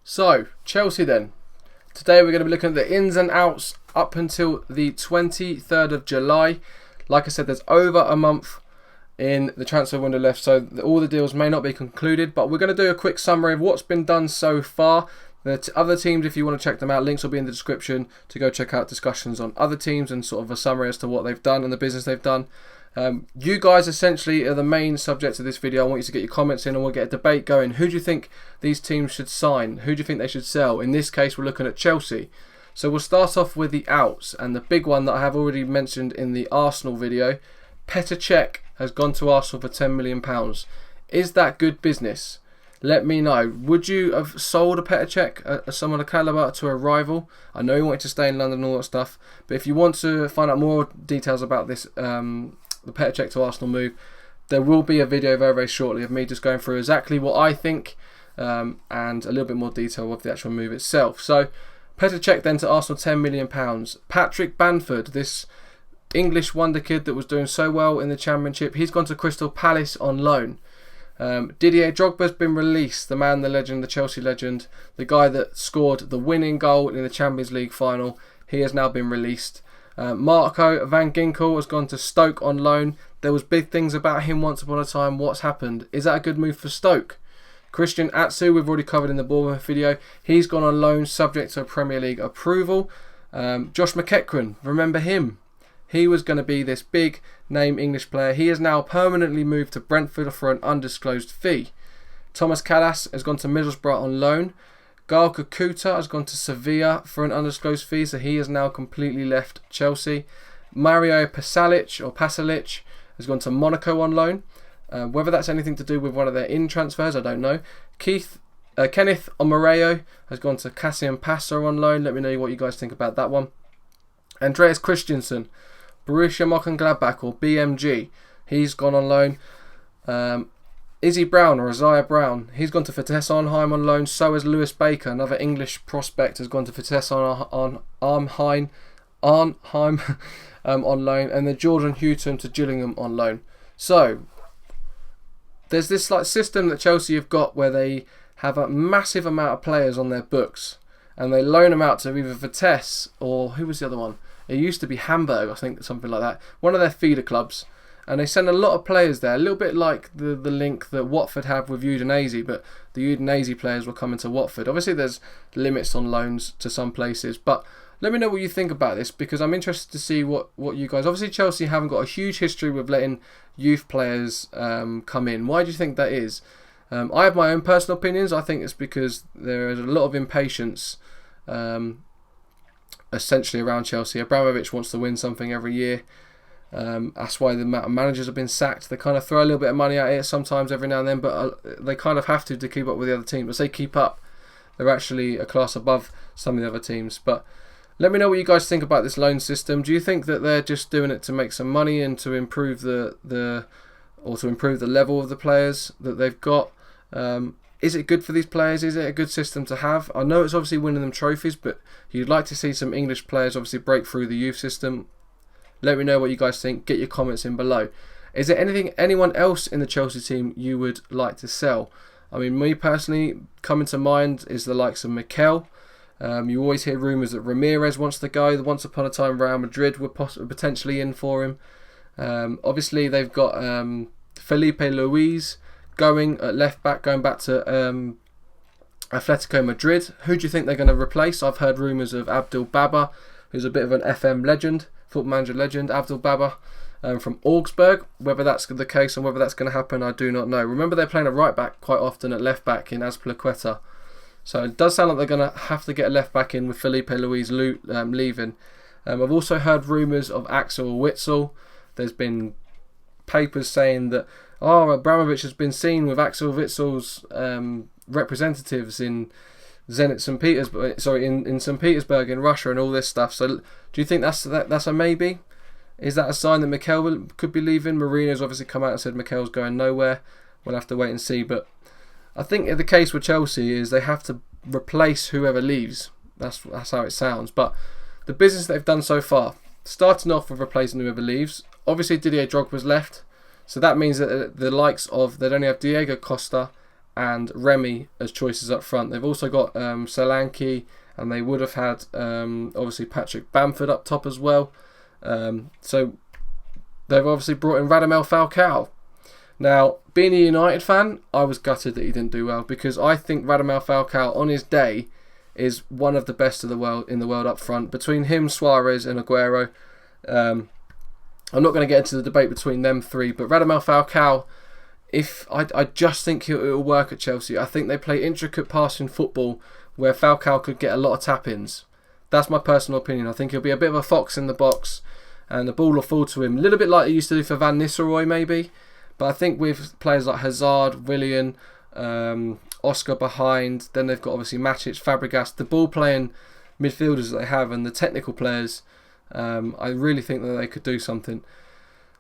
So, Chelsea then. Today we're going to be looking at the ins and outs up until the 23rd of July. Like I said, there's over a month in the transfer window left, so all the deals may not be concluded, but we're going to do a quick summary of what's been done so far. The other teams, if you want to check them out, links will be in the description to go check out discussions on other teams and sort of a summary as to what they've done and the business they've done. You guys essentially are the main subject of this video. I want you to get your comments in and we'll get a debate going. Who do you think these teams should sign? Who do you think they should sell? In this case, we're looking at Chelsea. So we'll start off with the outs, and the big one that I have already mentioned in the Arsenal video. Petr Cech has gone to Arsenal for £10 million. Is that good business? Let me know. Would you have sold a Petr Cech, someone of calibre, to a rival? I know you wanted to stay in London and all that stuff, but if you want to find out more details about this, the Petr Cech to Arsenal move, there will be a video very, very shortly of me just going through exactly what I think and a little bit more detail of the actual move itself. So, Petr Cech then to Arsenal, £10 million. Patrick Bamford, this English wonder kid that was doing so well in the Championship, he's gone to Crystal Palace on loan. Didier Drogba's been released, the man, the legend, the Chelsea legend, the guy that scored the winning goal in the Champions League final. He has now been released. Marco van Ginkel has gone to Stoke on loan. There was big things about him once upon a time. What's happened? Is that a good move for Stoke? Christian Atsu, we've already covered in the Bournemouth video. He's gone on loan subject to a Premier League approval. Josh McEachran, remember him? He was going to be this big name English player. He has now permanently moved to Brentford for an undisclosed fee. Thomas Kalas has gone to Middlesbrough on loan. Gael Kakuta has gone to Sevilla for an undisclosed fee, so he has now completely left Chelsea. Mario Pasalic has gone to Monaco on loan. Whether that's anything to do with one of their in-transfers, I don't know. Kenneth Omareo has gone to Cassian Passo on loan. Let me know what you guys think about that one. Andreas Christensen, Borussia Mönchengladbach or BMG, he's gone on loan. Izzy Brown or Isaiah Brown, he's gone to Vitesse Arnhem on loan. So has Lewis Baker, another English prospect, has gone to Vitesse Arnhem on loan. And then Jordan Houghton to Gillingham on loan. So there's this like system that Chelsea have got where they have a massive amount of players on their books and they loan them out to either Vitesse or who was the other one? It used to be Hamburg, I think, something like that. One of their feeder clubs. And they send a lot of players there, a little bit like the link that Watford have with Udinese, but the Udinese players will come into Watford. Obviously, there's limits on loans to some places, but let me know what you think about this, because I'm interested to see what you guys... Obviously, Chelsea haven't got a huge history with letting youth players come in. Why do you think that is? I have my own personal opinions. I think it's because there is a lot of impatience essentially around Chelsea. Abramovich wants to win something every year. That's why the managers have been sacked. They kind of throw a little bit of money at it sometimes every now and then, but they kind of have to keep up with the other teams. I say keep up, they're actually a class above some of the other teams. But let me know what you guys think about this loan system. Do you think that they're just doing it to make some money and to improve the level of the players that they've got? Is it good for these players? Is it a good system to have? I know it's obviously winning them trophies, but you'd like to see some English players obviously break through the youth system. Let me know what you guys think. Get your comments in below. Is there anyone else in the Chelsea team you would like to sell? I mean, me personally, coming to mind is the likes of Mikel. You always hear rumours that Ramirez wants to go. Once upon a time, Real Madrid were potentially in for him. Obviously, they've got Felipe Luis going at left back, going back to Atletico Madrid. Who do you think they're going to replace? I've heard rumours of Abdul Baba, who's a bit of an FM legend, Football Manager legend, Abdul Baba from Augsburg. Whether that's the case and whether that's going to happen, I do not know. Remember, they're playing a right back quite often at left back in Azpilicueta. So it does sound like they're going to have to get a left back in with Felipe Luis leaving. I've also heard rumours of Axel Witsel. There's been papers saying that Abramovich has been seen with Axel Witsel's representatives in Zenit St. Petersburg, in St. Petersburg in Russia and all this stuff. So do you think that's a maybe? Is that a sign that Mikel could be leaving? Mourinho's obviously come out and said Mikel's going nowhere. We'll have to wait and see. But I think the case with Chelsea is they have to replace whoever leaves. That's how it sounds. But the business they've done so far, starting off with replacing whoever leaves. Obviously Didier Drogba's left. So that means that the likes of, they'd only have Diego Costa and Remy as choices up front. They've also got Solanke, and they would have had obviously Patrick Bamford up top as well. So they've obviously brought in Radamel Falcao. Now, being a United fan, I was gutted that he didn't do well, because I think Radamel Falcao on his day is one of the best of the world in the world up front. Between him, Suarez and Aguero, I'm not going to get into the debate between them three, but Radamel Falcao, I just think it will work at Chelsea. I think they play intricate passing football where Falcao could get a lot of tap-ins. That's my personal opinion. I think he'll be a bit of a fox in the box, and the ball will fall to him, a little bit like he used to do for Van Nistelrooy maybe. But I think with players like Hazard, Willian, Oscar behind, then they've got obviously Matic, Fabregas, the ball-playing midfielders that they have, and the technical players, I really think that they could do something.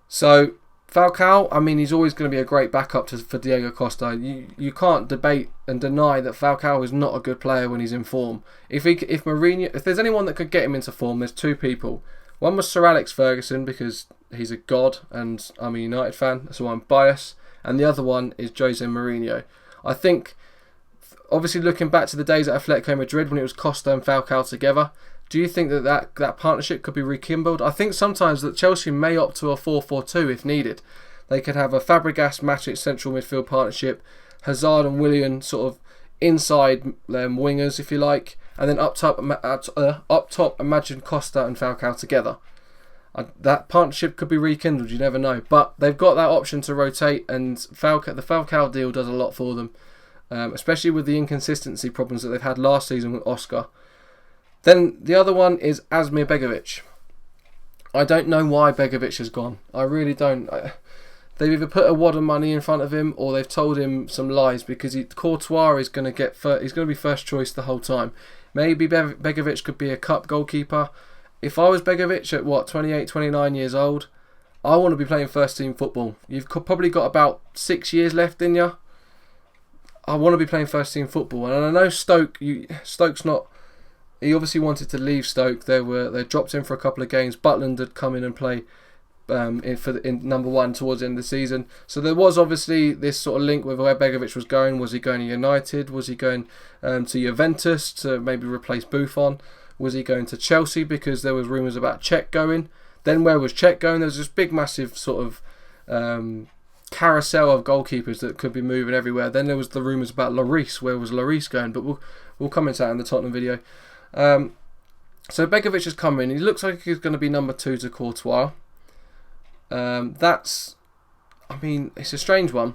So Falcao, I mean, he's always going to be a great backup for Diego Costa. You can't debate and deny that Falcao is not a good player when he's in form. If there's anyone that could get him into form, there's two people. One was Sir Alex Ferguson, because he's a god and I'm a United fan, so I'm biased. And the other one is Jose Mourinho. I think, obviously looking back to the days at Atletico Madrid when it was Costa and Falcao together, do you think that partnership could be rekindled? I think sometimes that Chelsea may opt to a 4-4-2 if needed. They could have a Fabregas Matic central midfield partnership, Hazard and Willian sort of inside wingers, if you like, and then up top imagine Costa and Falcao together. That partnership could be rekindled, you never know. But they've got that option to rotate, and the Falcao deal does a lot for them, especially with the inconsistency problems that they've had last season with Oscar. Then the other one is Asmir Begovic. I don't know why Begovic has gone. I really don't. They've either put a wad of money in front of him, or they've told him some lies, because Courtois is going to he's going to be first choice the whole time. Maybe Begovic could be a cup goalkeeper. If I was Begovic at 28, 29 years old, I want to be playing first team football. You've probably got about 6 years left in you. I want to be playing first team football, and I know Stoke's not. He obviously wanted to leave Stoke. They dropped him for a couple of games. Butland had come in and play in number one towards the end of the season. So there was obviously this sort of link with where Begovic was going. Was he going to United? Was he going to Juventus to maybe replace Buffon? Was he going to Chelsea because there was rumours about Cech going? Then where was Cech going? There was this big massive sort of carousel of goalkeepers that could be moving everywhere. Then there was the rumours about Lloris. Where was Lloris going? But we'll comment that in the Tottenham video. So Begovic has come in. He looks like he's going to be number 2 to Courtois. It's a strange one.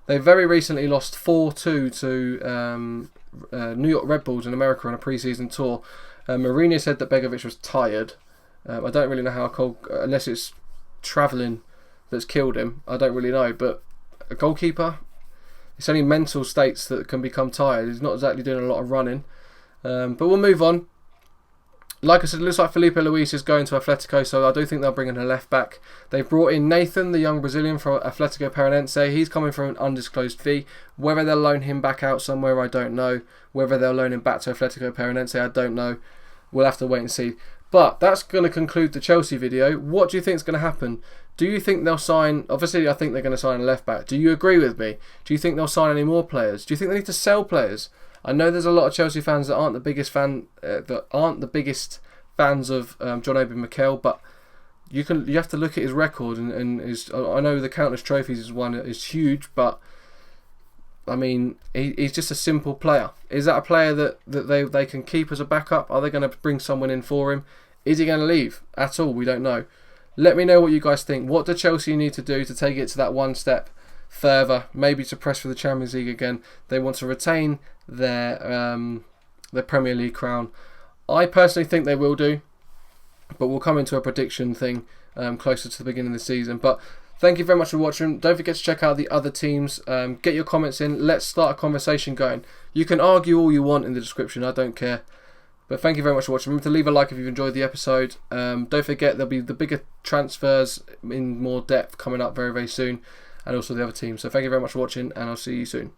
They very recently lost 4-2 to New York Red Bulls in America on a pre-season tour. Mourinho said that Begovic was tired. I don't really know how cold, unless it's travelling that's killed him. I don't really know. But a goalkeeper, it's only mental states that can become tired. He's not exactly doing a lot of running. But we'll move on. Like I said, it looks like Felipe Luis is going to Atletico, so I do think they'll bring in a left back. They've brought in Nathan, the young Brazilian from Atletico Paranaense. He's coming from an undisclosed fee. Whether they'll loan him back out somewhere, I don't know. Whether they'll loan him back to Atletico Paranaense, I don't know. We'll have to wait and see. But that's going to conclude the Chelsea video. What do you think is going to happen? Do you think they'll sign... Obviously, I think they're going to sign a left back. Do you agree with me? Do you think they'll sign any more players? Do you think they need to sell players? I know there's a lot of Chelsea fans that aren't the biggest fans of John Obi Mikel, but you have to look at his record and his. I know the countless trophies he's won is huge, but I mean he's just a simple player. Is that a player that they can keep as a backup? Are they going to bring someone in for him? Is he going to leave at all? We don't know. Let me know what you guys think. What do Chelsea need to do to take it to that one step further? Maybe to press for the Champions League again. They want to retain their Premier League crown. I personally think they will do, but we'll come into a prediction thing closer to the beginning of the season. But thank you very much for watching. Don't forget to check out the other teams. Get your comments in. Let's start a conversation going. You can argue all you want in the description. I don't care. But thank you very much for watching. Remember to leave a like if you've enjoyed the episode. Don't forget there'll be the bigger transfers in more depth coming up very, very soon, and also the other teams. So thank you very much for watching, and I'll see you soon.